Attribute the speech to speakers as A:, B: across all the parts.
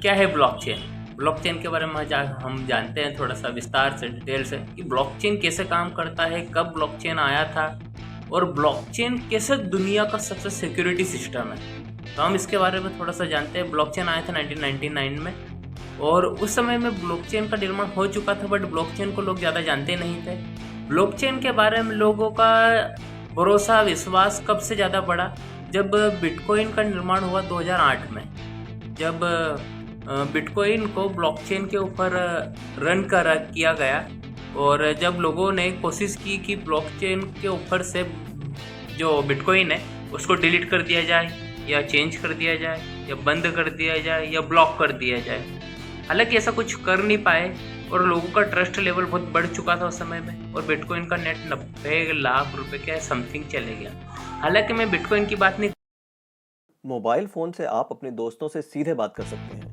A: क्या है blockchain? Blockchain के बारे में हम जानते हैं थोड़ा सा विस्तार से, डिटेल से, कि ब्लॉकचेन कैसे काम करता है, कब ब्लॉकचेन आया था और ब्लॉकचेन कैसे दुनिया का सबसे सिक्योरिटी सिस्टम है। तो हम इसके बारे में थोड़ा सा जानते हैं। ब्लॉकचेन आया था 1999 में और उस समय में ब्लॉकचेन का निर्माण हो चुका था, बट ब्लॉकचेन को लोग ज़्यादा जानते नहीं थे। ब्लॉकचेन के बारे में लोगों का भरोसा, विश्वास कब से ज़्यादा बढ़ा? जब बिटकॉइन का निर्माण हुआ 2008 में। जब बिटकॉइन को ब्लॉकचेन के ऊपर रन किया गया और जब लोगों ने कोशिश की कि ब्लॉकचेन के ऊपर से जो बिटकॉइन है उसको डिलीट कर दिया जाए या चेंज कर दिया जाए या बंद कर दिया जाए या ब्लॉक कर दिया जाए, हालांकि ऐसा कुछ कर नहीं पाए और लोगों का ट्रस्ट लेवल बहुत बढ़ चुका था उस समय में और बिटकॉइन का नेट 90 लाख रुपए के समथिंग चले गया। हालांकि मैं बिटकॉइन की बात नहीं।
B: मोबाइल फ़ोन से आप अपने दोस्तों से सीधे बात कर सकते हैं,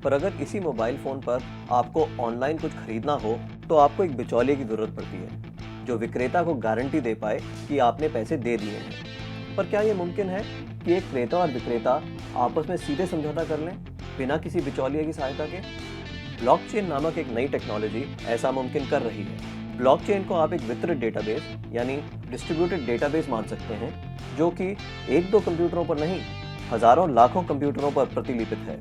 B: पर अगर इसी मोबाइल फ़ोन पर आपको ऑनलाइन कुछ खरीदना हो तो आपको एक बिचौलिए की ज़रूरत पड़ती है जो विक्रेता को गारंटी दे पाए कि आपने पैसे दे दिए हैं। पर क्या ये मुमकिन है कि एक क्रेता और विक्रेता आपस में सीधे समझौता कर लें बिना किसी बिचौलिए की सहायता के? ब्लॉकचेन नामक एक नई टेक्नोलॉजी ऐसा मुमकिन कर रही है। ब्लॉकचेन को आप एक वितरित डेटाबेस यानी डिस्ट्रीब्यूटेड डेटाबेस मान सकते हैं, जो कि एक दो कंप्यूटरों पर नहीं, हजारों लाखों कंप्यूटरों पर प्रतिलिपित है।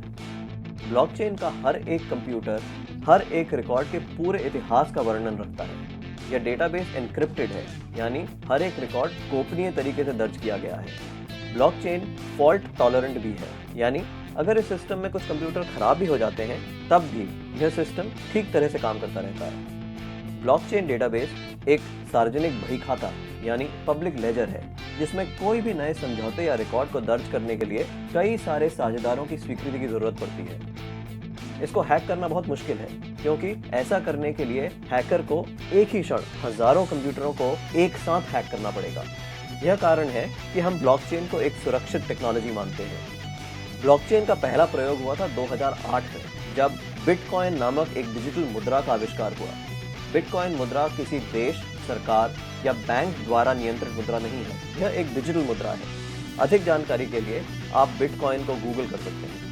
B: ब्लॉकचेन का हर एक कंप्यूटर हर एक रिकॉर्ड के पूरे इतिहास का वर्णन रखता है। यह डेटाबेस एन्क्रिप्टेड है, यानी हर एक रिकॉर्ड गोपनीय तरीके से दर्ज किया गया है। ब्लॉकचेन फॉल्ट टॉलरेंट भी है, यानी अगर इस सिस्टम में कुछ कंप्यूटर खराब भी हो जाते हैं तब भी यह सिस्टम ठीक तरह से काम करता रहता है। ब्लॉकचेन डेटाबेस एक सार्वजनिक बही खाता यानी पब्लिक लेजर है, जिसमें कोई भी नए समझौते या रिकॉर्ड को दर्ज करने के लिए कई सारे साझेदारों की स्वीकृति की जरूरत पड़ती है। इसको हैक करना बहुत मुश्किल है, क्योंकि ऐसा करने के लिए हैकर को एक ही क्षण हजारों कंप्यूटरों को एक साथ हैक करना पड़ेगा। यह कारण है कि हम ब्लॉकचेन को एक सुरक्षित टेक्नोलॉजी मानते हैं। ब्लॉकचेन का पहला प्रयोग हुआ था 2008 में, जब बिटकॉइन नामक एक डिजिटल मुद्रा का आविष्कार हुआ। बिटकॉइन मुद्रा किसी देश, सरकार या बैंक द्वारा नियंत्रित मुद्रा नहीं है, यह एक डिजिटल मुद्रा है। अधिक जानकारी के लिए आप बिटकॉइन को गूगल कर सकते हैं।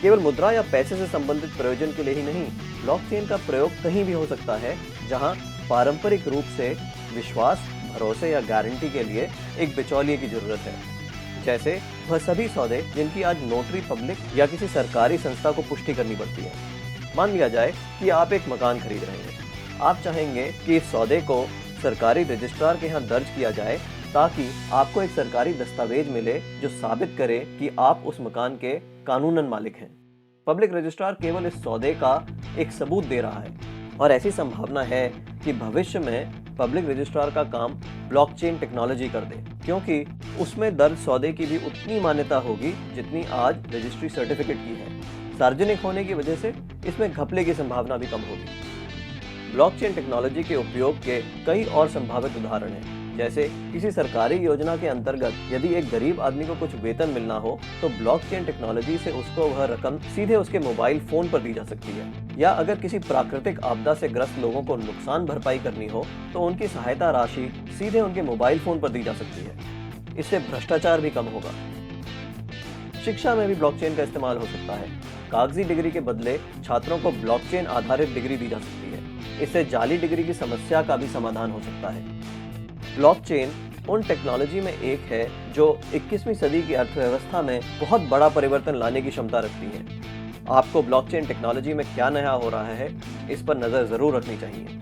B: केवल मुद्रा या पैसे से संबंधित प्रयोजन के लिए ही नहीं, ब्लॉकचेन का प्रयोग कहीं भी हो सकता है जहां पारंपरिक रूप से विश्वास, भरोसे या गारंटी के लिए एक बिचौलिए की जरूरत है। जैसे वह सभी सौदे जिनकी आज नोटरी पब्लिक या किसी सरकारी संस्था को पुष्टि करनी पड़ती है। मान लिया जाए कि आप एक मकान खरीद रहे हैं। आप चाहेंगे कि इस सौदे को सरकारी रजिस्ट्रार के यहाँ दर्ज किया जाए, ताकि आपको एक सरकारी दस्तावेज मिले जो साबित करे कि आप उस मकान के कानूनन मालिक हैं। पब्लिक रजिस्ट्रार केवल इस सौदे का एक सबूत दे रहा है, और ऐसी संभावना है कि भविष्य में पब्लिक रजिस्ट्रार का काम ब्लॉकचेन टेक्नोलॉजी कर दे, क्योंकि उसमें दर्ज सौदे की भी उतनी मान्यता होगी जितनी आज रजिस्ट्री सर्टिफिकेट की है। सार्वजनिक होने की वजह से इसमें घपले की संभावना भी कम होगी। ब्लॉकचेन टेक्नोलॉजी के उपयोग के कई और संभावित उदाहरण हैं, जैसे किसी सरकारी योजना के अंतर्गत यदि एक गरीब आदमी को कुछ वेतन मिलना हो तो ब्लॉकचेन टेक्नोलॉजी से उसको वह रकम सीधे उसके मोबाइल फोन पर दी जा सकती है। या अगर किसी प्राकृतिक आपदा से ग्रस्त लोगों को नुकसान भरपाई करनी हो तो उनकी सहायता राशि सीधे उनके मोबाइल फोन पर दी जा सकती है। इससे भ्रष्टाचार भी कम होगा। शिक्षा में भी ब्लॉकचेन का इस्तेमाल हो सकता है। कागजी डिग्री के बदले छात्रों को ब्लॉकचेन आधारित डिग्री दी जा सकती है। इससे जाली डिग्री की समस्या का भी समाधान हो सकता है। ब्लॉकचेन उन टेक्नोलॉजी में एक है जो 21वीं सदी की अर्थव्यवस्था में बहुत बड़ा परिवर्तन लाने की क्षमता रखती है। आपको ब्लॉकचेन टेक्नोलॉजी में क्या नया हो रहा है, इस पर नजर जरूर रखनी चाहिए।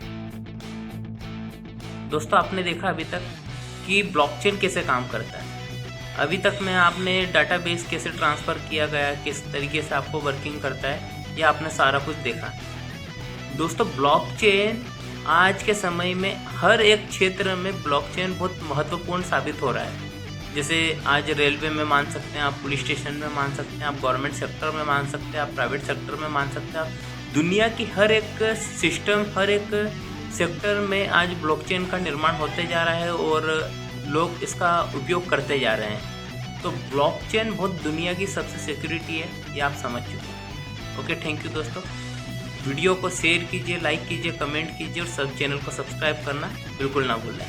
A: दोस्तों, आपने देखा अभी तक कि ब्लॉकचेन कैसे काम करता है। अभी तक में आपने डाटाबेस कैसे ट्रांसफ़र किया गया, किस तरीके से आपको वर्किंग करता है, ये आपने सारा कुछ देखा। दोस्तों, ब्लॉकचेन आज के समय में हर एक क्षेत्र में ब्लॉकचेन बहुत महत्वपूर्ण साबित हो रहा है। जैसे आज रेलवे में मान सकते हैं आप, पुलिस स्टेशन में मान सकते हैं आप, गवर्नमेंट सेक्टर में मान सकते हैं आप, प्राइवेट सेक्टर में मान सकते हैं आप। दुनिया की हर एक सिस्टम, हर एक सेक्टर में आज ब्लॉकचेन का निर्माण होते जा रहा है और लोग इसका उपयोग करते जा रहे हैं। तो ब्लॉकचेन बहुत दुनिया की सबसे सिक्योरिटी है, ये आप समझ चुके हैं। ओके, थैंक यू दोस्तों। वीडियो को शेयर कीजिए, लाइक कीजिए, कमेंट कीजिए और सब चैनल को सब्सक्राइब करना बिल्कुल ना भूलें।